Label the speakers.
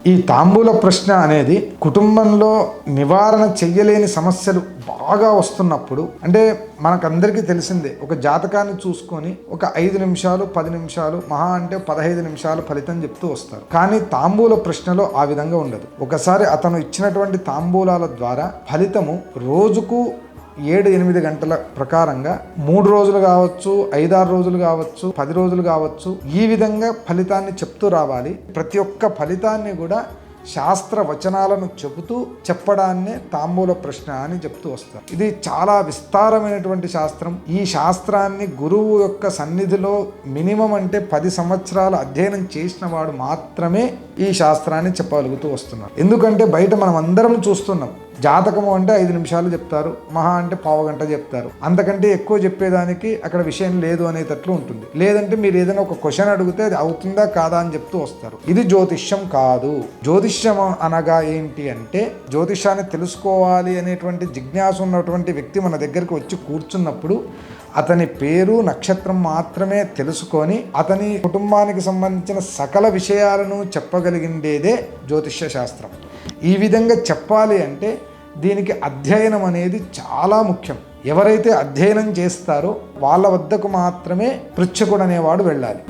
Speaker 1: ఈ తాంబూల ప్రశ్న అనేది కుటుంబంలో నివారణ చెయ్యలేని సమస్యలు బాగా వస్తున్నప్పుడు, అంటే మనకందరికీ తెలిసిందే, ఒక జాతకాన్ని చూసుకొని ఒక 5 నిమిషాలు 10 నిమిషాలు మహా అంటే 15 నిమిషాలు ఫలితం చెప్తూ వస్తారు. కానీ తాంబూల ప్రశ్నలో ఆ విధంగా ఉండదు. ఒకసారి అతను ఇచ్చినటువంటి తాంబూలాల ద్వారా ఫలితము రోజుకు 7-8 గంటల ప్రకారంగా 3 రోజులు కావచ్చు, 5-6 రోజులు కావచ్చు, 10 రోజులు కావచ్చు, ఈ విధంగా ఫలితాన్ని చెప్తూ రావాలి. ప్రతి ఒక్క ఫలితాన్ని కూడా శాస్త్ర వచనాలను చెబుతూ చెప్పడాన్నే తాంబూల ప్రశ్న అని చెప్తూ వస్తారు. ఇది చాలా విస్తారమైనటువంటి శాస్త్రం. ఈ శాస్త్రాన్ని గురువు యొక్క సన్నిధిలో మినిమం అంటే 10 సంవత్సరాలు అధ్యయనం చేసిన వాడు మాత్రమే ఈ శాస్త్రాన్ని చెప్పగలుగుతూ వస్తున్నారు. ఎందుకంటే బయట మనం అందరం చూస్తున్నాం, జాతకము అంటే 5 నిమిషాలు చెప్తారు, మహా అంటే పావు గంట చెప్తారు, అంతకంటే ఎక్కువ చెప్పేదానికి అక్కడ విషయం లేదు అనేటట్లు ఉంటుంది. లేదంటే మీరు ఏదైనా ఒక క్వశ్చన్ అడిగితే అది అవుతుందా కాదా అని చెప్తూ వస్తారు. ఇది జ్యోతిష్యం కాదు. జ్యోతిష్యం అనగా ఏంటి అంటే, జ్యోతిష్యాన్ని తెలుసుకోవాలి అనేటువంటి జిజ్ఞాస ఉన్నటువంటి వ్యక్తి మన దగ్గరికి వచ్చి కూర్చున్నప్పుడు అతని పేరు నక్షత్రం మాత్రమే తెలుసుకొని అతని కుటుంబానికి సంబంధించిన సకల విషయాలను చెప్పగలిగిండేదే జ్యోతిష్య శాస్త్రం. ఈ విధంగా చెప్పాలి అంటే దీనికి అధ్యయనం అనేది చాలా ముఖ్యం. ఎవరైతే అధ్యయనం చేస్తారో వాళ్ళ వద్దకు మాత్రమే పృచ్ఛకుడు అనేవాడు వెళ్ళాలి.